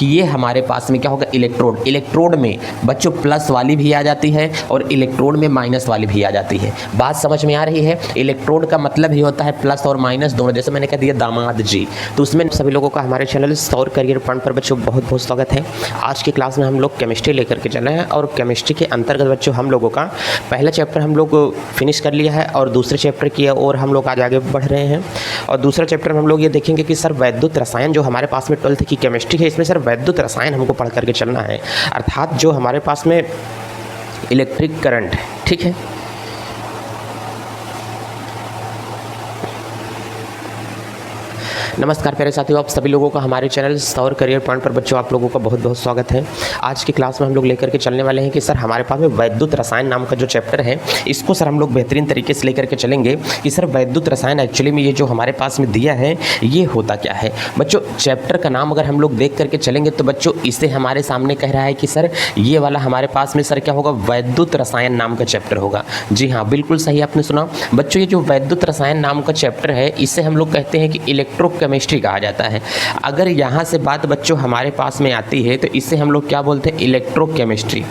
कि ये हमारे पास में क्या होगा, इलेक्ट्रोड। इलेक्ट्रोड में बच्चों प्लस वाली भी आ जाती है और इलेक्ट्रोड में माइनस वाली भी आ जाती है। बात समझ में आ रही है? इलेक्ट्रोड का मतलब ही होता है प्लस और माइनस दोनों, जैसे मैंने कह दिया दामाद जी। तो उसमें सभी लोगों का हमारे चैनल सौर करियर पॉइंट पर बच्चों बहुत बहुत स्वागत है। आज की क्लास में हम लोग केमिस्ट्री लेकर के चले हैं और केमिस्ट्री के अंतर्गत बच्चों हम लोगों का पहला चैप्टर हम लोग फिनिश कर लिया है और दूसरे चैप्टर की और हम लोग आज आगे बढ़ रहे हैं। और दूसरा चैप्टर में हम लोग ये देखेंगे कि सर वैद्युत रसायन जो हमारे पास में 12th की केमिस्ट्री है, इसमें सर वैद्युत रसायन हमको पढ़ करके चलना है, अर्थात जो हमारे पास में इलेक्ट्रिक करंट है। ठीक है, नमस्कार प्यारे साथियों, आप सभी लोगों का हमारे चैनल सौर करियर पॉइंट पर बच्चों आप लोगों का बहुत बहुत स्वागत है। आज की क्लास में हम लोग लेकर के चलने वाले हैं कि सर हमारे पास में वैद्युत रसायन नाम का जो चैप्टर है, इसको सर हम लोग बेहतरीन तरीके से लेकर के चलेंगे कि सर वैद्युत रसायन एक्चुअली में ये जो हमारे पास में दिया है ये होता क्या है। बच्चों चैप्टर का नाम अगर हम लोग देख करके चलेंगे तो बच्चों इसे हमारे सामने कह रहा है कि सर ये वाला हमारे पास में सर क्या होगा, वैद्युत रसायन नाम का चैप्टर होगा। जी हाँ, बिल्कुल सही आपने सुना बच्चों। ये जो वैद्युत रसायन नाम का चैप्टर है इसे हम लोग कहते हैं कि इलेक्ट्रोकेमिस्ट्री कहा जाता है। अगर यहाँ से बात बच्चों हमारे पास में आती है तो इसे हम लोग क्या बोलते हैं, इलेक्ट्रोकेमिस्ट्री।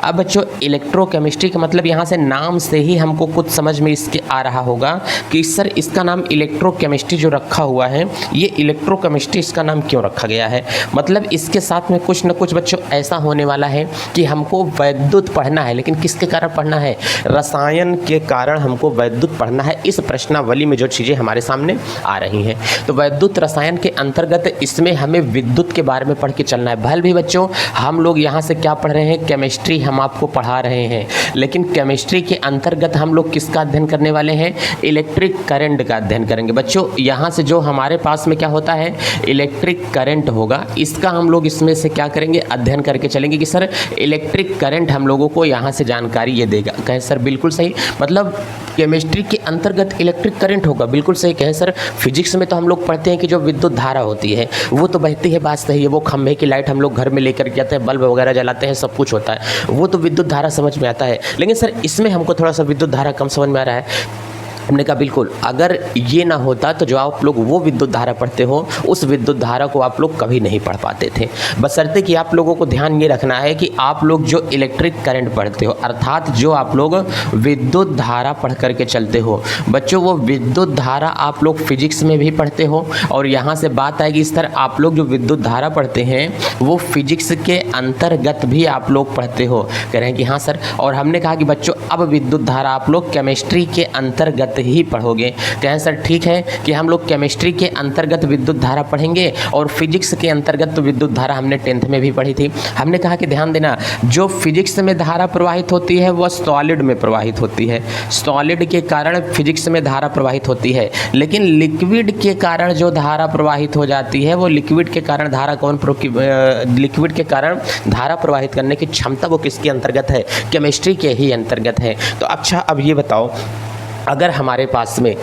अब बच्चों इलेक्ट्रोकेमिस्ट्री का मतलब यहाँ से नाम से ही हमको कुछ समझ में इसके आ रहा होगा कि सर इसका नाम इलेक्ट्रोकेमिस्ट्री जो रखा हुआ है, ये इलेक्ट्रोकेमिस्ट्री इसका नाम क्यों रखा गया है। मतलब इसके साथ में कुछ न कुछ बच्चों ऐसा होने वाला है कि हमको वैद्युत पढ़ना है, लेकिन किसके कारण पढ़ना है, रसायन के कारण हमको वैद्युत पढ़ना है। इस प्रश्नावली में जो चीज़ें हमारे सामने आ रही हैं, तो वैद्युत रसायन के अंतर्गत इसमें हमें विद्युत के बारे में पढ़ के चलना है। भले भी बच्चों हम लोग यहाँ से क्या पढ़ रहे हैं, केमिस्ट्री हम आपको पढ़ा रहे हैं, लेकिन केमिस्ट्री के अंतर्गत हम लोग किसका अध्ययन करने वाले हैं, इलेक्ट्रिक करंट का अध्ययन करेंगे। बच्चों यहाँ से जो हमारे पास में क्या होता है, इलेक्ट्रिक करंट होगा, इसका हम लोग इसमें से क्या करेंगे, अध्ययन करके चलेंगे कि सर इलेक्ट्रिक करंट हम लोगों को यहाँ से जानकारी ये देगा। कहें सर बिल्कुल सही, मतलब केमिस्ट्री के अंतर्गत इलेक्ट्रिक करंट होगा, बिल्कुल सही कहें सर। फिजिक्स में तो हम लोग पढ़ते हैं कि जो विद्युत धारा होती है वो तो बहती है, बात सही है। वो खंभे की लाइट हम लोग घर में लेकर के आते हैं, बल्ब वगैरह जलाते हैं, सब कुछ होता है, वो तो विद्युत धारा समझ में आता है। लेकिन सर इसमें हमको थोड़ा सा विद्युत धारा कम समझ में आ रहा है। हमने कहा बिल्कुल, अगर ये ना होता तो जो आप लोग वो विद्युत धारा पढ़ते हो उस विद्युत धारा को आप लोग कभी नहीं पढ़ पाते थे। बशर्ते कि आप लोगों को ध्यान ये रखना है कि आप लोग जो इलेक्ट्रिक करंट पढ़ते हो, अर्थात जो आप लोग विद्युत धारा पढ़ करके चलते हो बच्चों, वो विद्युत धारा आप लोग फिजिक्स में भी पढ़ते हो। और यहाँ से बात आएगी इस तरह, आप लोग जो विद्युत धारा पढ़ते हैं वो फिजिक्स के अंतर्गत भी आप लोग पढ़ते हो। कह रहे हैं कि हाँ सर। और हमने कहा कि बच्चों अब विद्युत धारा आप लोग केमिस्ट्री के अंतर्गत ही पढ़ोगे। कहें सर ठीक है कि हम लोग केमिस्ट्री के अंतर्गत विद्युत धारा पढ़ेंगे और फिजिक्स के अंतर्गत तो विद्युत धारा हमने 10th में भी पढ़ी थी। हमने कहा कि ध्यान देना, जो फिजिक्स में धारा प्रवाहित होती है वह सॉलिड में प्रवाहित होती है, सॉलिड के कारण फिजिक्स में धारा प्रवाहित होती है। लेकिन लिक्विड के कारण जो धारा प्रवाहित हो जाती है वो लिक्विड के कारण धारा लिक्विड के कारण धारा प्रवाहित करने की क्षमता वो किसके अंतर्गत है, केमिस्ट्री के ही अंतर्गत है। तो अच्छा अब ये बताओ, अगर हमारे पास में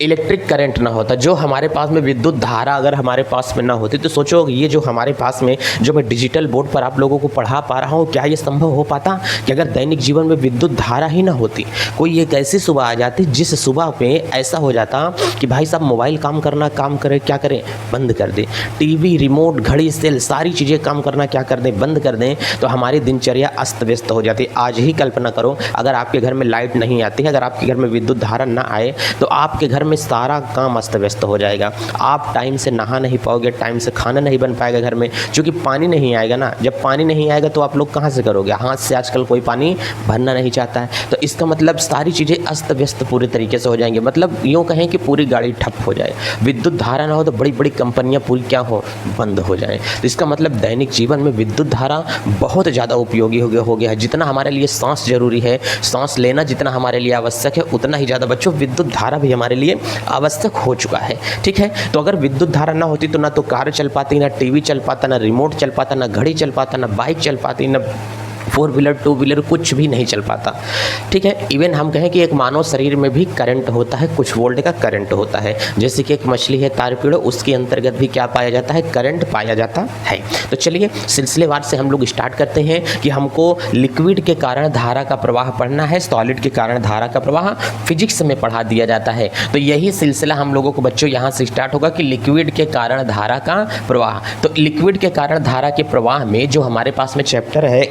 इलेक्ट्रिक करंट ना होता, जो हमारे पास में विद्युत धारा अगर हमारे पास में ना होती, तो सोचो ये जो हमारे पास में जो मैं डिजिटल बोर्ड पर आप लोगों को पढ़ा पा रहा हूँ, क्या ये संभव हो पाता कि अगर दैनिक जीवन में विद्युत धारा ही ना होती। कोई एक ऐसी सुबह आ जाती जिस सुबह पे ऐसा हो जाता कि भाई साहब मोबाइल काम करे क्या करें, बंद कर दें, टीवी रिमोट घड़ी सेल सारी चीज़ें काम करना क्या कर दें, बंद कर दें, तो हमारी दिनचर्या अस्त व्यस्त हो जाती। आज ही कल्पना करो अगर आपके घर में लाइट नहीं आती है, अगर आपके घर में विद्युत धारा ना आए तो आप के घर में सारा काम अस्त व्यस्त हो जाएगा। आप टाइम से नहा नहीं पाओगे, टाइम से खाना नहीं बन पाएगा घर में, क्योंकि पानी नहीं आएगा ना। जब पानी नहीं आएगा तो आप लोग कहाँ से करोगे, हाथ से आजकल कोई पानी भरना नहीं चाहता है। तो इसका मतलब सारी चीज़ें अस्त व्यस्त पूरे तरीके से हो जाएंगे। मतलब यूँ कहें कि पूरी गाड़ी ठप हो जाए, विद्युत धारा ना हो तो बड़ी बड़ी कंपनियाँ पूरी क्या हो, बंद हो जाएँ। तो इसका मतलब दैनिक जीवन में विद्युत धारा बहुत ज़्यादा उपयोगी हो गया है। जितना हमारे लिए सांस जरूरी है, सांस लेना जितना हमारे लिए आवश्यक है, उतना ही ज़्यादा बच्चों विद्युत धारा भी हमारे लिए आवश्यक हो चुका है। ठीक है, तो अगर विद्युत धारा ना होती तो ना तो कार चल पाती, ना टीवी चल पाता, ना रिमोट चल पाता, ना घड़ी चल पाता, ना बाइक चल पाती, ना फोर व्हीलर टू व्हीलर कुछ भी नहीं चल पाता, ठीक है। इवन हम कहें कि एक मानव शरीर में भी करंट होता है, कुछ वोल्ट का करंट होता है। जैसे कि एक मछली है तारपीड़ो, उसके अंतर्गत भी क्या पाया जाता है, करंट पाया जाता है। तो चलिए सिलसिलेवार से हम लोग स्टार्ट करते हैं कि हमको लिक्विड के कारण धारा का प्रवाह पढ़ना है, सॉलिड के कारण धारा का प्रवाह फिजिक्स में पढ़ा दिया जाता है। तो यही सिलसिला हम लोगों को बच्चों यहाँ से स्टार्ट होगा कि लिक्विड के कारण धारा का प्रवाह। तो लिक्विड के कारण धारा के प्रवाह में जो हमारे पास में चैप्टर है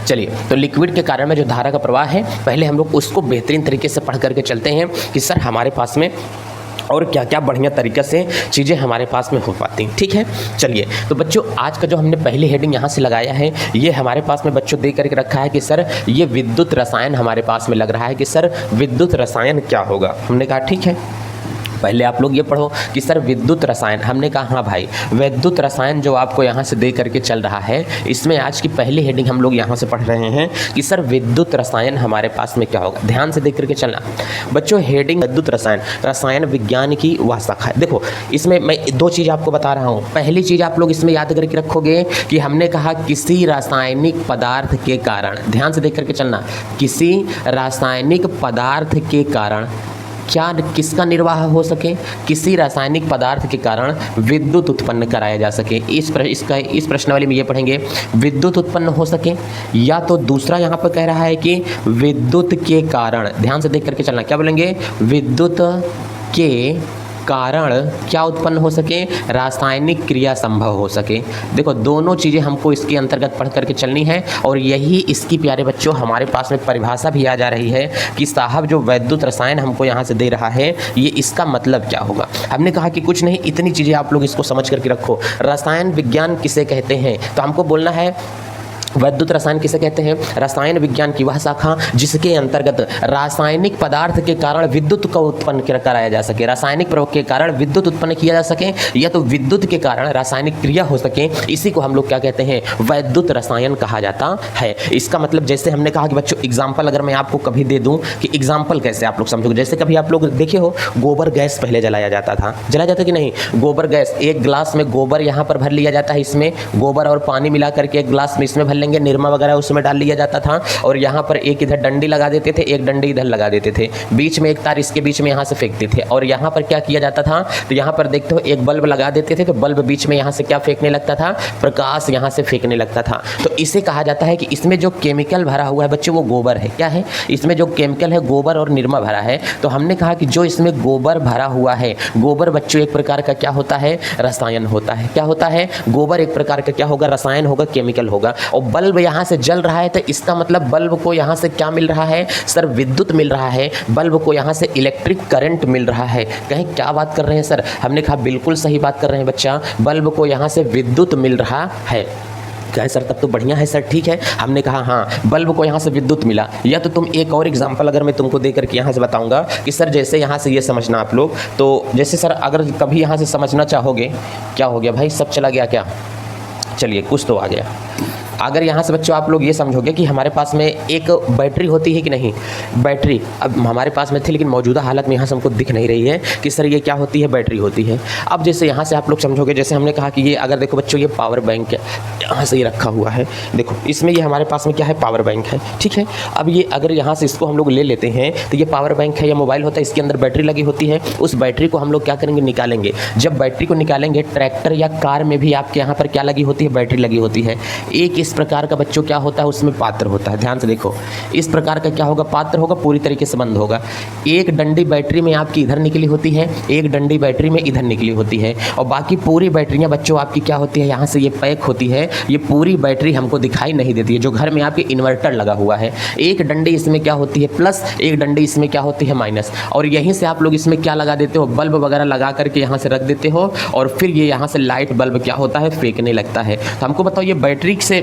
चलिए, तो लिक्विड के कारण में जो धारा का प्रवाह है, पहले हम लोग उसको बेहतरीन तरीके से पढ़ करके चलते हैं कि सर हमारे पास में और क्या क्या बढ़िया तरीके से चीज़ें हमारे पास में हो पाती हैं, ठीक है। चलिए, तो बच्चों आज का जो हमने पहली हेडिंग यहाँ से लगाया है, ये हमारे पास में बच्चों दे करके रखा है कि सर ये विद्युत रसायन हमारे पास में लग रहा है कि सर विद्युत रसायन क्या होगा। हमने कहा ठीक है, पहले आप लोग ये पढ़ो कि सर विद्युत रसायन। हमने कहा हाँ भाई, विद्युत रसायन जो आपको यहाँ से दे करके चल रहा है, इसमें आज की पहली हेडिंग हम लोग यहाँ से पढ़ रहे हैं कि सर विद्युत रसायन हमारे पास में क्या होगा। ध्यान से देख करके चलना बच्चों। हेडिंग विद्युत रसायन, रसायन विज्ञान की वह शाखा है। देखो इसमें मैं दो चीज़ आपको बता रहा हूँ। पहली चीज़ आप लोग इसमें याद करके रखोगे कि हमने कहा किसी रासायनिक पदार्थ के कारण, ध्यान से देख करके चलना, किसी रासायनिक पदार्थ के कारण क्या किसका निर्वाह हो सके, किसी रासायनिक पदार्थ के कारण विद्युत उत्पन्न कराया जा सके। इस प्रश्नावली में ये पढ़ेंगे विद्युत उत्पन्न हो सके, या तो दूसरा यहाँ पर कह रहा है कि विद्युत के कारण, ध्यान से देख करके चलना, क्या बोलेंगे, विद्युत के कारण क्या उत्पन्न हो सके, रासायनिक क्रिया संभव हो सके। देखो दोनों चीज़ें हमको इसके अंतर्गत पढ़ करके चलनी है, और यही इसकी प्यारे बच्चों हमारे पास में परिभाषा भी आ जा रही है कि साहब जो वैद्युत रसायन हमको यहाँ से दे रहा है, ये इसका मतलब क्या होगा। हमने कहा कि कुछ नहीं, इतनी चीज़ें आप लोग इसको समझ करके रखो। रसायन विज्ञान किसे कहते हैं, तो हमको बोलना है वैद्युत रसायन किसे कहते हैं, रसायन विज्ञान की वह शाखा जिसके अंतर्गत रासायनिक पदार्थ के कारण विद्युत का उत्पन्न कराया जा सके, रासायनिक प्रयोग के कारण विद्युत उत्पन्न किया जा सके, या तो विद्युत के कारण रासायनिक क्रिया हो सके, इसी को हम लोग क्या कहते हैं, वैद्युत रसायन कहा जाता है। इसका मतलब जैसे हमने कहा कि बच्चों एग्जाम्पल अगर मैं आपको कभी दे दूं कि एग्जाम्पल कैसे आप लोग समझोगे, जैसे कभी आप लोग देखे हो गोबर गैस पहले जलाया जाता था, जलाया जाता कि नहीं, गोबर गैस, एक गिलास में गोबर यहाँ पर भर लिया जाता है, इसमें गोबर और पानी मिला करके एक गिलास में इसमें भर लेंगे, निरमा वगैरह उसमें डाल लिया जाता था, और यहाँ पर एक इधर डंडी लगा देते थे, एक डंडी इधर लगा देते थे, बीच में एक तार इसके बीच में यहाँ से फेंकते थे, और यहाँ पर क्या किया जाता था, तो यहाँ पर देखते हो एक बल्ब लगा देते थे, तो बल्ब बीच में यहाँ से क्या फेंकने लगता था, प्रकाश यहाँ से फेंकने लगता था। तो इसे कहा जाता है कि इसमें जो केमिकल भरा हुआ है बच्चों वो गोबर है, क्या है, इसमें जो केमिकल है गोबर और निरमा भरा है। तो हमने कहा कि जो इसमें गोबर भरा हुआ है, गोबर बच्चों एक प्रकार का क्या होता है, रसायन होता है। क्या होता है, गोबर एक प्रकार का क्या होगा, रसायन होगा, केमिकल होगा। और बल्ब यहाँ से जल रहा है, तो इसका मतलब बल्ब को यहाँ से क्या मिल रहा है, सर विद्युत मिल रहा है, बल्ब को यहाँ से इलेक्ट्रिक करंट मिल रहा है। कहीं क्या बात कर रहे हैं सर, हमने कहा बिल्कुल सही बात कर रहे हैं बच्चा, बल्ब को यहाँ से विद्युत मिल रहा है। क्या सर, तब तो बढ़िया है सर, ठीक है। हमने कहा हाँ बल्ब को यहाँ से विद्युत मिला। या तो तुम एक और एग्जांपल अगर मैं तुमको दे करके यहाँ से बताऊंगा कि सर जैसे यहाँ से ये समझना आप लोग, तो जैसे सर अगर कभी यहाँ से समझना चाहोगे, क्या हो गया भाई, सब चला गया क्या, चलिए कुछ तो आ गया। अगर यहाँ से बच्चों आप लोग ये समझोगे कि हमारे पास में एक बैटरी होती है कि नहीं, बैटरी अब हमारे पास में थी लेकिन मौजूदा हालत में यहाँ से हमको दिख नहीं रही है कि सर ये क्या होती है, बैटरी होती है। अब जैसे यहाँ से आप लोग समझोगे, जैसे हमने कहा कि ये अगर देखो बच्चों ये पावर बैंक है, यहाँ से ये रखा हुआ है, देखो इसमें ये हमारे पास में क्या है, पावर बैंक है, ठीक है। अब ये अगर यहाँ से इसको हम लोग ले लेते हैं तो ये पावर बैंक है या मोबाइल होता है, इसके अंदर बैटरी लगी होती है। उस बैटरी को हम लोग क्या करेंगे, निकालेंगे। जब बैटरी को निकालेंगे, ट्रैक्टर या कार में भी आपके यहाँ पर क्या लगी होती है, बैटरी लगी होती है। एक इस प्रकार का बच्चों क्या होता है, उसमें पात्र होता है, ध्यान से देखो, इस प्रकार का क्या होगा, पात्र होगा, पूरी तरीके से बंद होगा। एक डंडी बैटरी में आपकी इधर निकली होती है, एक डंडी बैटरी में इधर निकली होती है, और बाकी पूरी बैटरियां बच्चों आपकी क्या होती है, यहाँ से ये पैक होती है। ये पूरी बैटरी हमको दिखाई नहीं देती है, जो घर में आपके इन्वर्टर लगा हुआ है। एक डंडी इसमें क्या होती है प्लस, एक डंडी इसमें क्या होती है माइनस, और यहीं से आप लोग इसमें क्या लगा देते हो, बल्ब वगैरह लगा करके यहाँ से रख देते हो, और फिर ये यहाँ से लाइट बल्ब क्या होता है, फेंकने लगता है। तो हमको बताओ ये बैटरी से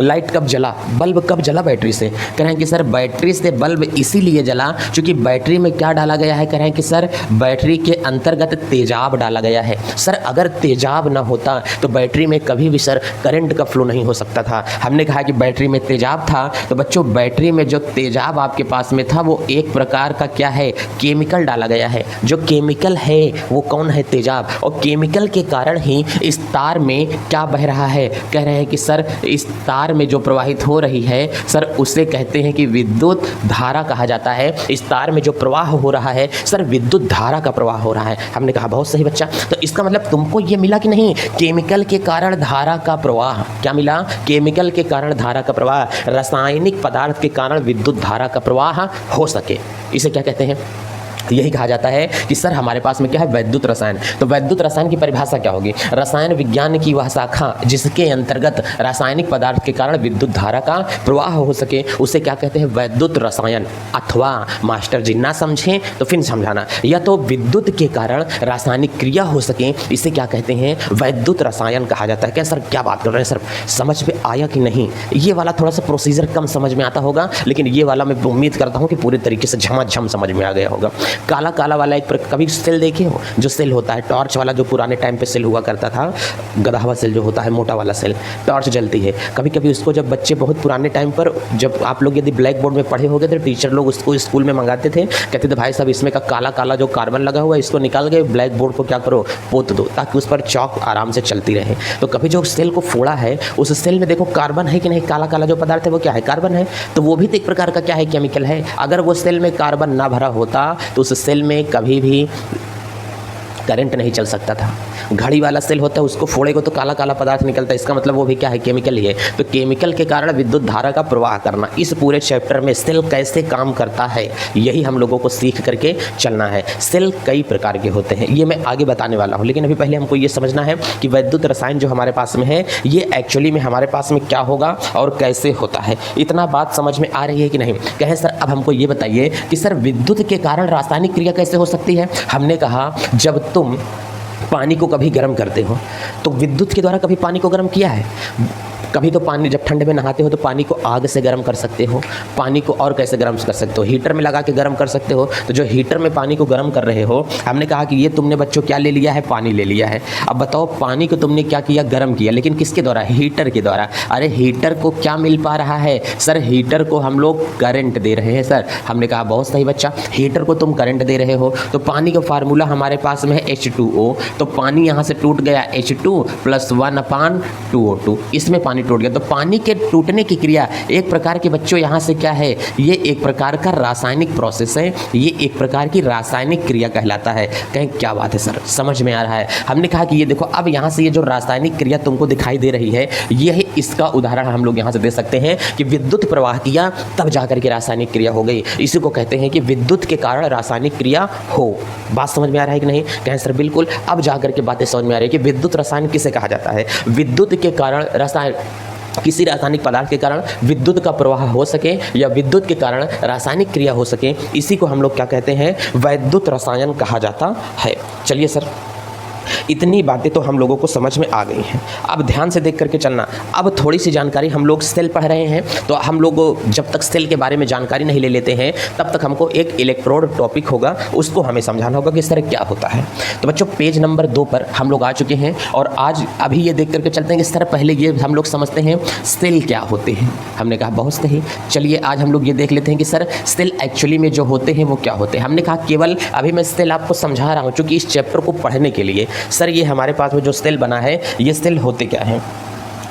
लाइट कब जला, बल्ब कब जला बैटरी से? कह रहे हैं कि सर बैटरी से बल्ब इसीलिए जला क्योंकि बैटरी में क्या डाला गया है? कह रहे हैं कि सर बैटरी के अंतर्गत तेजाब डाला गया है। सर अगर तेजाब ना होता तो बैटरी में कभी भी सर करंट का फ्लो नहीं हो सकता था। हमने कहा कि बैटरी में तेजाब था, तो बच्चों बैटरी में जो तेजाब आपके पास में था वो एक प्रकार का क्या है? केमिकल डाला गया है। जो केमिकल है वो कौन है? तेजाब। और केमिकल के कारण ही इस तार में क्या बह रहा है? कह रहे हैं कि सर इस तार में जो प्रवाहित हो रही है सर उसे कहते हैं कि विद्युत धारा कहा जाता है। इस तार में जो प्रवाह हो रहा है सर विद्युत धारा का प्रवाह हो रहा है। हमने कहा बहुत सही बच्चा। तो इसका मतलब तुमको ये मिला कि नहीं? केमिकल के कारण धारा का प्रवाह। क्या मिला? केमिकल के कारण धारा का प्रवाह, रासायनिक पदार्थ के कारण विद्युत धारा का प्रवाह हो सके, इसे क्या कहते हैं? यही कहा जाता है कि सर हमारे पास में क्या है? वैद्युत रसायन। तो वैद्युत रसायन की परिभाषा क्या होगी? रसायन विज्ञान की वह शाखा जिसके अंतर्गत रासायनिक पदार्थ के कारण विद्युत धारा का प्रवाह हो सके, उसे क्या कहते हैं? वैद्युत रसायन। अथवा मास्टर जी ना समझें तो फिर समझाना, या तो विद्युत के कारण रासायनिक क्रिया हो सके, इसे क्या कहते हैं? वैद्युत रसायन कहा जाता है। क्या सर क्या बात कर रहे हैं सर, समझ में आया कि नहीं? ये वाला थोड़ा सा प्रोसीजर कम समझ में आता होगा, लेकिन ये वाला मैं उम्मीद करता हूँ कि पूरे तरीके से झमाझम समझ में आ गया होगा। काला काला वाला एक कभी सेल देखे हो? जो सेल होता है टॉर्च वाला, जो पुराने टाइम पे सेल हुआ करता था, गदहावा सेल जो होता है, मोटा वाला सेल, टॉर्च जलती है। कभी कभी उसको जब बच्चे बहुत पुराने टाइम पर, जब आप लोग यदि ब्लैक बोर्ड में पढ़े होंगे तो टीचर लोग उसको स्कूल में मंगाते थे, कहते थे भाई साहब इसमें का काला काला जो कार्बन लगा हुआ है इसको निकाल के ब्लैक बोर्ड को क्या करो? पोत दो, ताकि उस पर चौक आराम से चलती रहे। तो कभी जो सेल को फोड़ा है उस सेल में देखो कार्बन है कि नहीं? काला काला जो पदार्थ है वो क्या है? कार्बन है। तो वो भी तो एक प्रकार का क्या है? केमिकल है। अगर वो सेल में कार्बन ना भरा होता तो उस सेल में कभी भी करंट नहीं चल सकता था। घड़ी वाला सेल होता है, उसको फोड़ेगा तो काला काला पदार्थ निकलता है, इसका मतलब वो भी क्या है? केमिकल ही है। तो केमिकल के कारण विद्युत धारा का प्रवाह करना, इस पूरे चैप्टर में सेल कैसे काम करता है यही हम लोगों को सीख करके चलना है। सेल कई प्रकार के होते हैं, ये मैं आगे बताने वाला हूँ, लेकिन अभी पहले हमको ये समझना है कि वैद्युत रसायन जो हमारे पास में है ये एक्चुअली में हमारे पास में क्या होगा और कैसे होता है। इतना बात समझ में आ रही है कि नहीं? कहें सर अब हमको ये बताइए कि सर विद्युत के कारण रासायनिक क्रिया कैसे हो सकती है? हमने कहा जब तुम पानी को कभी गर्म करते हो तो विद्युत के द्वारा कभी पानी को गर्म किया है? कभी तो पानी जब ठंड में नहाते हो तो पानी को आग से गर्म कर सकते हो, पानी को और कैसे गर्म कर सकते हो? हीटर में लगा के गर्म कर सकते हो। तो जो हीटर में पानी को गर्म कर रहे हो, हमने कहा कि ये तुमने बच्चों क्या ले लिया है? पानी ले लिया है। अब बताओ पानी को तुमने क्या किया? गर्म किया, लेकिन किसके द्वारा? हीटर के द्वारा। अरे हीटर को क्या मिल पा रहा है? सर हीटर को हम लोग करंट दे रहे हैं। सर हमने कहा बहुत सही बच्चा, हीटर को तुम करंट दे रहे हो। तो पानी का फार्मूला हमारे पास में है H2O, तो पानी यहाँ से टूट गया H2 + 1/2O2, इसमें पानी टूट गया। तो पानी के टूटने की क्रिया एक प्रकार के बच्चों यहाँ से क्या है? ये एक प्रकार का रासायनिक प्रोसेस है, ये एक प्रकार की रासायनिक क्रिया कहलाता है। कहें क्या बात है सर, समझ में आ रहा है? हमने कहा कि ये देखो अब यहाँ से ये जो रासायनिक क्रिया तुमको दिखाई दे रही है ये है, इसका उदाहरण हम लोग यहाँ से दे सकते हैं कि विद्युत प्रवाह किया तब जाकर के रासायनिक क्रिया हो गई। इसी को कहते हैं कि विद्युत के कारण रासायनिक क्रिया हो। बात समझ में आ रहा है कि नहीं? कहें सर बिल्कुल, अब जाकर के बातें समझ में आ रही है कि विद्युत रसायन किसे कहा जाता है। विद्युत के कारण रसायन, किसी रासायनिक पदार्थ के कारण विद्युत का प्रवाह हो सके या विद्युत के कारण रासायनिक क्रिया हो सके, इसी को हम लोग क्या कहते हैं? वैद्युत रसायन कहा जाता है। चलिए सर, इतनी बातें तो हम लोगों को समझ में आ गई हैं। अब ध्यान से देख करके चलना। अब थोड़ी सी जानकारी, हम लोग सेल पढ़ रहे हैं तो हम लोग जब तक सेल के बारे में जानकारी नहीं ले लेते हैं तब तक हमको एक इलेक्ट्रोड टॉपिक होगा, उसको हमें समझाना होगा कि सर क्या होता है। तो बच्चों पेज नंबर 2 पर हम लोग आ चुके हैं और आज अभी ये देख करके चलते हैं कि सर पहले ये हम लोग समझते हैं सेल क्या होते हैं। हमने कहा बहुत सही, चलिए आज हम लोग ये देख लेते हैं कि सर सेल एक्चुअली में जो होते हैं वो क्या होते हैं। हमने कहा केवल अभी मैं सेल आपको समझा रहा हूँ क्योंकि इस चैप्टर को पढ़ने के लिए सर ये हमारे पास में जो सेल बना है ये सेल होते क्या हैं।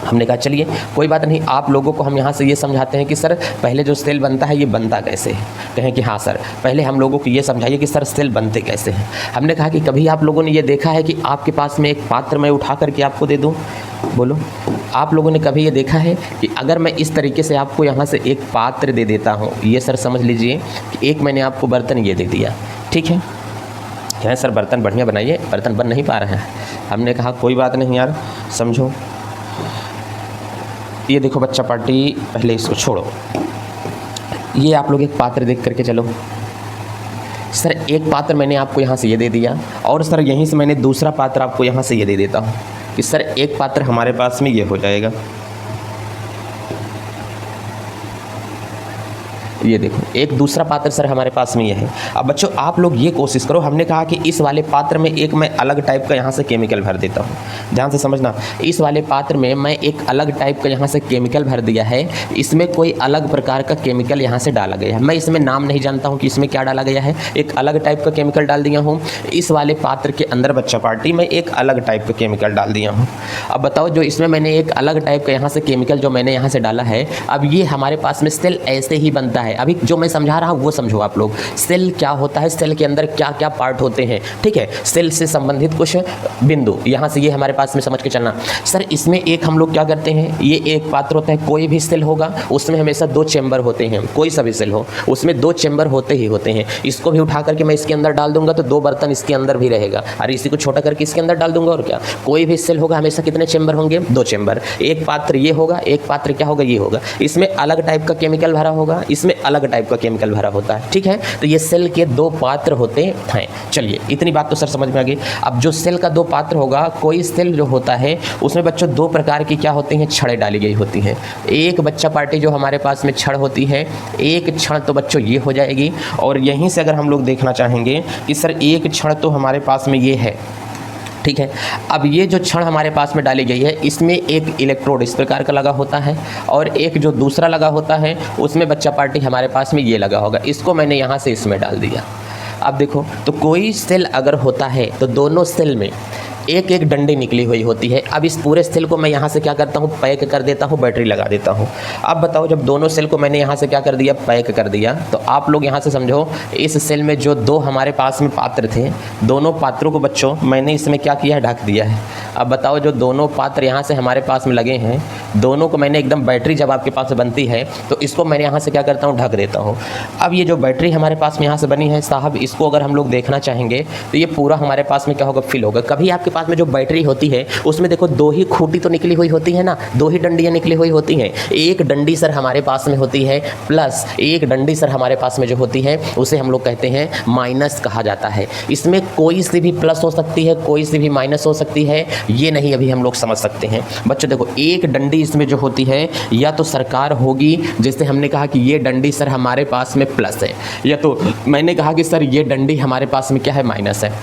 हमने कहा चलिए कोई बात नहीं, आप लोगों को हम यहाँ से ये समझाते हैं कि सर पहले जो सेल बनता है ये बनता कैसे है। कहें कि हाँ सर, पहले हम लोगों को ये समझाइए कि सर सेल बनते कैसे हैं। हमने कहा कि कभी आप लोगों ने ये देखा है कि आपके पास में एक पात्र मैं उठा करके आपको दे दूँ? बोलो, आप लोगों ने कभी ये देखा है कि अगर मैं इस तरीके से आपको यहाँ से एक पात्र दे देता हूँ, ये सर समझ लीजिए कि एक मैंने आपको बर्तन ये दे दिया, ठीक है? क्या है सर बर्तन बढ़िया बनाइए, बर्तन बन नहीं पा रहे हैं। हमने कहा कोई बात नहीं यार, समझो ये देखो बच्चा पार्टी, पहले इसको छोड़ो, ये आप लोग एक पात्र देख करके चलो। सर एक पात्र मैंने आपको यहाँ से ये दे दिया और सर यहीं से मैंने दूसरा पात्र आपको यहाँ से ये दे देता हूँ कि सर एक पात्र हमारे पास में ये हो जाएगा। ये देखो एक दूसरा पात्र सर हमारे पास में ये है। अब बच्चों आप लोग ये कोशिश करो, हमने कहा कि इस वाले पात्र में एक मैं अलग टाइप का यहाँ से केमिकल भर देता हूँ, ध्यान से समझना। इस वाले पात्र में मैं एक अलग टाइप का यहाँ से केमिकल भर दिया है, इसमें कोई अलग प्रकार का केमिकल यहाँ से डाला गया है। मैं इसमें नाम नहीं जानता हूँ कि इसमें क्या डाला गया है, एक अलग टाइप का केमिकल डाल दिया हूँ। इस वाले पात्र के अंदर बच्चा पार्टी में एक अलग टाइप का केमिकल डाल दिया हूँ। अब बताओ जो इसमें मैंने एक अलग टाइप का यहाँ से केमिकल जो मैंने यहाँ से डाला है, अब ये हमारे पास में सेल ऐसे ही बनता है। अभी जो मैं समझा रहा हूँ वो समझो आप लोग। सेल क्या होता है, सेल के अंदर क्या क्या पार्ट होते हैं, ठीक है, सेल से संबंधित कुछ बिंदु यहाँ से ये हमारे पास में समझ के चलना। सर इसमें एक हम लोग क्या करते हैं, ये एक पात्र होता है, कोई भी सेल होगा उसमें हमेशा 2 चैम्बर होते हैं, कोई सा भी सेल हो उसमें 2 चैम्बर होते ही होते हैं। इसको भी उठा करके मैं इसके अंदर डाल दूंगा तो 2 बर्तन इसके अंदर भी रहेगा, और इसी को छोटा करके इसके अंदर डाल दूंगा। और क्या, कोई भी सेल होगा हमेशा कितने चैम्बर होंगे, 2 चैम्बर। एक पात्र ये होगा, एक पात्र क्या होगा, ये होगा। इसमें अलग टाइप का केमिकल भरा होगा, इसमें अलग टाइप का केमिकल भरा होता है, ठीक है। तो ये सेल के 2 पात्र होते हैं। चलिए इतनी बात तो सर समझ में आ गई। अब जो सेल का 2 पात्र होगा, कोई सेल जो होता है उसमें बच्चों 2 प्रकार की क्या होती हैं, छड़ें डाली गई होती हैं। एक बच्चा पार्टी जो हमारे पास में छड़ होती है, एक छड़ तो बच्चों ये हो जाएगी। और यहीं से अगर हम लोग देखना चाहेंगे कि सर एक छड़ तो हमारे पास में ये है, ठीक है। अब ये जो छड़ हमारे पास में डाली गई है इसमें एक इलेक्ट्रोड इस प्रकार का लगा होता है, और एक जो दूसरा लगा होता है उसमें बच्चा पार्टी हमारे पास में ये लगा होगा। इसको मैंने यहाँ से इसमें डाल दिया। अब देखो तो कोई सेल अगर होता है तो दोनों सेल में एक एक डंडी निकली हुई होती है। अब इस पूरे सेल को मैं यहाँ से क्या करता हूँ, पैक कर देता हूँ, बैटरी लगा देता हूँ। अब बताओ जब दोनों सेल को मैंने यहाँ से क्या कर दिया, पैक कर दिया, तो आप लोग यहाँ से समझो इस सेल में जो 2 हमारे पास में पात्र थे, दोनों पात्रों को बच्चों मैंने इसमें क्या किया है, ढक दिया है। अब बताओ जो दोनों पात्र यहाँ से हमारे पास में लगे हैं, दोनों को मैंने एकदम बैटरी जब आपके पास बनती है तो इसको मैंने यहाँ से क्या करता हूँ, ढक देता हूँ। अब ये जो बैटरी हमारे पास में यहाँ से बनी है साहब, इसको अगर हम लोग देखना चाहेंगे तो ये पूरा हमारे पास में क्या होगा, फिल होगा। कभी आपके पास में जो बैटरी होती है उसमें देखो 2 ही खूंटी तो निकली हुई होती है ना, 2 ही डंडियाँ निकली हुई होती हैं। एक डंडी सर हमारे पास में होती है प्लस, एक डंडी सर हमारे पास में जो होती है उसे हम लोग कहते हैं माइनस कहा जाता है। इसमें कोई सी भी प्लस हो सकती है, कोई सी भी माइनस हो सकती है, ये नहीं अभी हम लोग समझ सकते हैं। बच्चों देखो एक डंडी इसमें जो होती है या तो सरकार होगी, जैसे हमने कहा कि ये डंडी सर हमारे पास में प्लस है, या तो मैंने कहा कि सर ये डंडी हमारे पास में क्या है, माइनस है।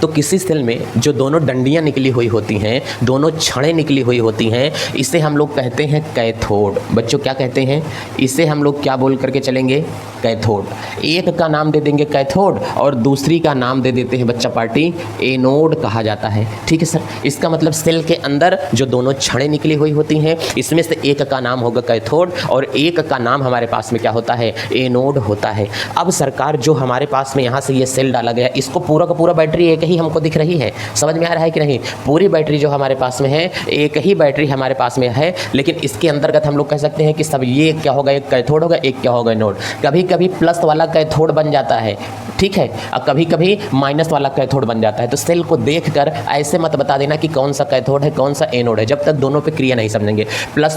तो किसी सेल में जो दोनों डंडियाँ निकली हुई होती हैं, दोनों छड़ें निकली हुई होती हैं, इसे हम लोग कहते हैं कैथोड। बच्चों क्या कहते हैं, इसे हम लोग क्या बोल करके चलेंगे, कैथोड। एक का नाम दे देंगे कैथोड और दूसरी का नाम दे देते हैं बच्चा पार्टी एनोड कहा जाता है, ठीक है सर। इसका मतलब सेल के अंदर जो दोनों छड़ें निकली हुई होती हैं इसमें से एक का नाम होगा कैथोड और एक का नाम हमारे पास में क्या होता है, एनोड होता है। अब सरकार जो हमारे पास में यहाँ से ये सेल डाला गया, इसको पूरा का पूरा बैटरी एक ही हमको दिख रही है, समझ में आ रहा है कि नहीं। पूरी बैटरी जो हमारे पास में है, एक ही बैटरी हमारे पास में है, लेकिन इसके अंतर्गत हम लोग कह सकते हैं कि सब ये क्या होगा, एक कैथोड होगा, एक क्या होगा, एनोड। कभी कभी प्लस वाला कैथोड बन जाता है, ठीक है, और कभी कभी माइनस वाला कैथोड बन जाता है। तो सेल को देखकर ऐसे मत बता देना कि कौन सा कैथोड है कौन सा एनोड है, जब तक दोनों पे क्रिया नहीं समझेंगे। प्लस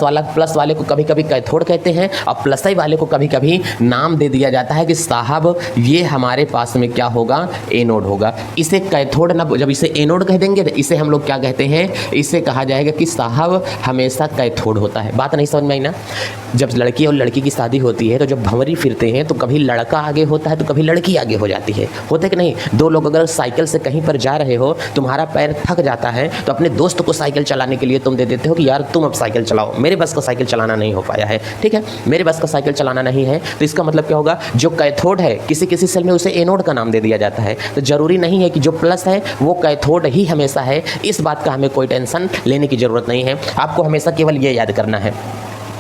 वाले को कभी कभी कैथोड कहते हैं और प्लस आई वाले को कभी कभी नाम दे दिया जाता है कि साहब ये हमारे पास में क्या होगा, एनोड होगा। इसे कैथोड ना, जब इसे एनोड कह देंगे तो इसे हम लोग क्या कहते हैं, इसे कहा जाएगा कि साहब हमेशा कैथोड होता है। बात नहीं समझ में आई ना। जब लड़की और लड़की की शादी होती है तो जब भंवरी फिरते हैं तो कभी लड़का आगे होता है तो कभी लड़की आगे हो जाती है, होता है कि नहीं। 2 लोग अगर साइकिल से कहीं पर जा रहे हो, तुम्हारा पैर थक जाता है तो अपने दोस्त को साइकिल चलाने के लिए तुम दे देते हो कि यार तुम अब साइकिल चलाओ, मेरे बस का साइकिल चलाना नहीं हो पाया है, ठीक है, मेरे बस का साइकिल चलाना नहीं है। तो इसका मतलब क्या होगा, जो कैथोड है किसी किसी सेल में उसे एनोड का नाम दे दिया जाता है। तो जरूरी नहीं है कि जो प्लस है वो कैथोड ही हमेशा है, इस बात का हमें कोई टेंशन लेने की ज़रूरत नहीं है। आपको हमेशा केवल ये याद करना है,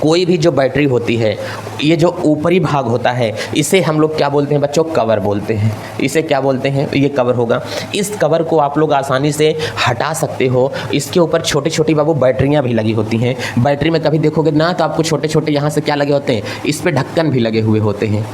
कोई भी जो बैटरी होती है, ये जो ऊपरी भाग होता है इसे हम लोग क्या बोलते हैं बच्चों, कवर बोलते हैं। इसे क्या बोलते हैं, ये कवर होगा। इस कवर को आप लोग आसानी से हटा सकते हो। इसके ऊपर छोटी छोटी बाबू बैटरियां भी लगी होती हैं। बैटरी में कभी देखोगे ना तो आपको छोटे छोटे यहाँ से क्या लगे होते हैं, इस पर ढक्कन भी लगे हुए होते हैं।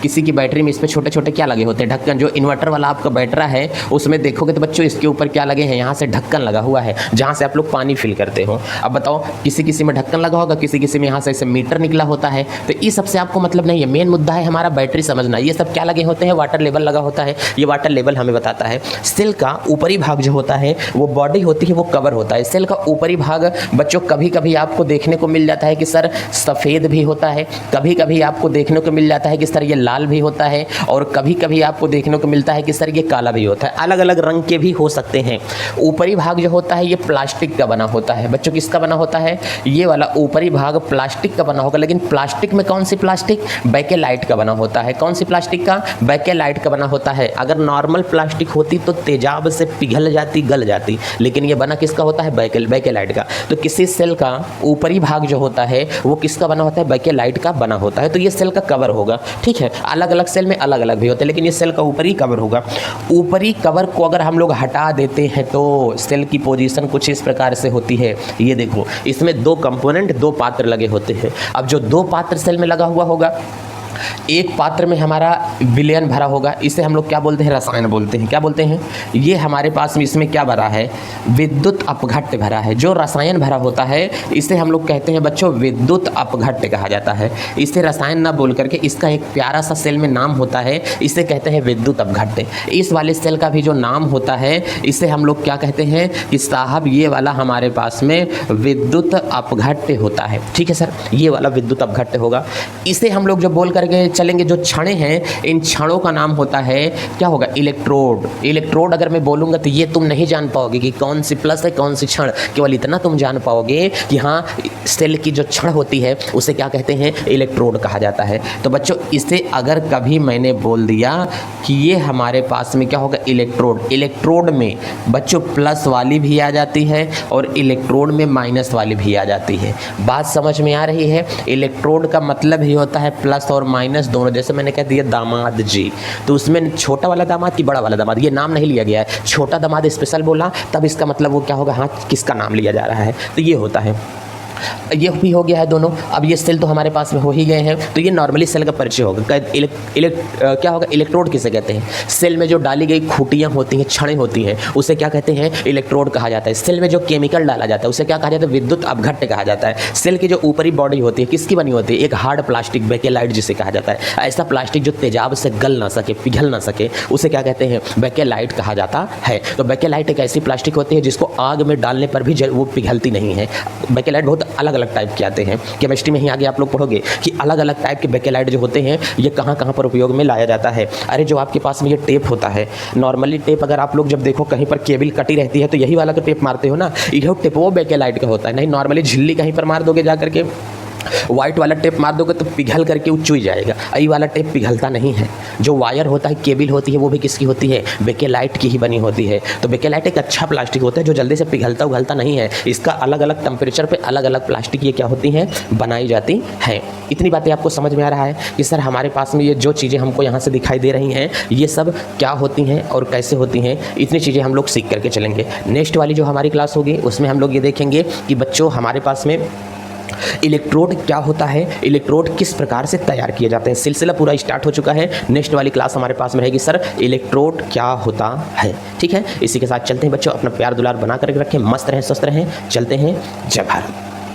किसी की बैटरी में इस पर छोटे छोटे क्या लगे होते हैं, ढक्कन। जो इन्वर्टर वाला आपका बैटरा है उसमें देखोगे तो बच्चों इसके ऊपर क्या लगे हैं, यहाँ से ढक्कन लगा हुआ है जहाँ से आप लोग पानी फिल करते हो। अब बताओ, किसी किसी में ढक्कन लगा होगा, किसी किसी में यहाँ से ऐसे मीटर निकला होता है। तो इस सबसे आपको मतलब नहीं है, मेन मुद्दा है हमारा बैटरी समझना। ये सब क्या लगे होते हैं, वाटर लेवल लगा होता है। ये वाटर लेवल हमें बताता है। सेल का ऊपरी भाग जो होता है वो बॉडी होती है, वो कवर होता है। सेल का ऊपरी भाग बच्चों कभी कभी आपको देखने को मिल जाता है कि सर सफ़ेद भी होता है, कभी कभी आपको देखने को मिल जाता है कि सर ये लाल भी होता है, और कभी कभी आपको देखने को मिलता है कि सर ये काला भी होता है। अलग अलग रंग के भी हो सकते हैं। ऊपरी भाग जो होता है ये प्लास्टिक का बना होता है। बच्चों किसका बना होता है, ये वाला ऊपरी भाग प्लास्टिक का बना होगा। लेकिन प्लास्टिक में कौन सी प्लास्टिक, बेकेलाइट का बना होता है। कौन सी प्लास्टिक का, बेकेलाइट का बना होता है। अगर नॉर्मल प्लास्टिक होती तो तेजाब से पिघल जाती, गल जाती, लेकिन ये बना किसका होता है, बेकेलाइट का। तो किसी सेल का ऊपरी भाग जो होता है वो किसका बना होता है, बेकेलाइट का बना होता है। तो ये सेल का कवर होगा, ठीक है। अलग अलग सेल में अलग अलग भी होते हैं, लेकिन ये सेल का ऊपरी कवर होगा। ऊपरी कवर को अगर हम लोग हटा देते हैं तो सेल की पोजीशन कुछ इस प्रकार से होती है। ये देखो, इसमें दो कंपोनेंट, दो पात्र लगे होते हैं। अब जो दो पात्र सेल में लगा हुआ होगा, एक पात्र में हमारा विलयन भरा होगा, इसे हम लोग क्या बोलते हैं, रसायन बोलते हैं। क्या बोलते हैं, ये हमारे पास में इसमें क्या भरा है, विद्युत अपघट्य भरा है। जो रसायन भरा होता है इसे हम लोग कहते हैं बच्चों विद्युत अपघट्य कहा जाता है। इसे रसायन ना बोल करके इसका एक प्यारा सा सेल में नाम होता है, इसे कहते हैं विद्युत अपघट्य। इस वाले सेल का भी जो नाम होता है इसे हम लोग क्या कहते हैं कि साहब ये वाला हमारे पास में विद्युत अपघट्य होता है, ठीक है सर। ये वाला विद्युत अपघट्य होगा। इसे हम लोग जो बोल करके चलेंगे, जो क्षण हैं, इन क्षणों का नाम होता है क्या होगा, इलेक्ट्रोड। इलेक्ट्रोड अगर मैं बोलूँगा तो ये तुम नहीं जान पाओगे कि कौन सी प्लस है कौन सी क्षण, केवल इतना तुम जान पाओगे कि हाँ सेल की जो क्षण होती है उसे क्या कहते हैं, इलेक्ट्रोड कहा जाता है। तो बच्चों इसे अगर कभी मैंने बोल दिया कि ये हमारे पास में क्या होगा, इलेक्ट्रोड। इलेक्ट्रोड में बच्चों प्लस वाली भी आ जाती है और इलेक्ट्रोड में माइनस वाली भी आ जाती है। बात समझ में आ रही है। इलेक्ट्रोड का मतलब ही होता है प्लस और माइनस दोनों। जैसे मैंने कह दिया दामाद जी, तो उसमें छोटा वाला दामाद कि बड़ा वाला दामाद, ये नाम नहीं लिया गया है। छोटा दामाद स्पेशल बोला तब इसका मतलब वो क्या होगा, हाँ किसका नाम लिया जा रहा है। तो ये होता है, ये भी हो गया है दोनों। अब ये सेल तो हमारे पास में हो ही गए हैं, तो ये नॉर्मली सेल का परिचय होगा। क्या होगा, इलेक्ट्रोड किसे कहते हैं, सेल में जो डाली गई खूटियाँ होती हैं, छड़ें होती हैं, उसे क्या कहते हैं, इलेक्ट्रोड कहा जाता है। सेल में जो केमिकल डाला जाता है उसे क्या कहा जाता है, विद्युत अपघट्य कहा जाता है। सेल की जो ऊपरी बॉडी होती है किसकी बनी होती है, एक हार्ड प्लास्टिक, बेकेलाइट जिसे कहा जाता है। ऐसा प्लास्टिक जो तेजाब से गल ना सके, पिघल ना सके, उसे क्या कहते हैं, बेकेलाइट कहा जाता है। तो बेकेलाइट एक ऐसी प्लास्टिक होती है जिसको आग में डालने पर भी वो पिघलती नहीं है। बेकेलाइट बहुत अलग अलग टाइप के आते हैं। केमिस्ट्री में ही आगे आप लोग पढ़ोगे कि अलग अलग टाइप के बेकेलाइट जो होते हैं ये कहाँ कहाँ पर उपयोग में लाया जाता है। अरे जो आपके पास में ये टेप होता है, नॉर्मली टेप अगर आप लोग जब देखो कहीं पर केबल कटी रहती है तो यही वाला तो टेप मारते हो ना, यह टेप वो बेकेलाइट का होता है। नहीं नॉर्मली झिल्ली कहीं पर मार दोगे जा करके, वाइट वाला टेप मार दोगे तो पिघल करके वो चुई जाएगा। ये वाला टेप पिघलता नहीं है। जो वायर होता है, केबल होती है, वो भी किसकी होती है, बेकेलाइट की ही बनी होती है। तो बेकेलाइट एक अच्छा प्लास्टिक होता है जो जल्दी से पिघलता उघलता नहीं है। इसका अलग अलग टेम्परेचर पे अलग अलग प्लास्टिक ये क्या होती हैं, बनाई जाती हैं। इतनी बातें आपको समझ में आ रहा है कि सर हमारे पास में ये जो चीज़ें हमको यहाँ से दिखाई दे रही हैं ये सब क्या होती हैं और कैसे होती हैं, इतनी चीज़ें हम लोग सीख करके चलेंगे। नेक्स्ट वाली जो हमारी क्लास होगी उसमें हम लोग ये देखेंगे कि बच्चों हमारे पास में इलेक्ट्रोड क्या होता है, इलेक्ट्रोड किस प्रकार से तैयार किए जाते हैं। सिलसिला पूरा स्टार्ट हो चुका है। नेक्स्ट वाली क्लास हमारे पास में रहेगी सर इलेक्ट्रोड क्या होता है। ठीक है, इसी के साथ चलते हैं बच्चों, अपना प्यार दुलार बना कर रखें, मस्त रहें, स्वस्थ रहें। चलते हैं, जय भारत।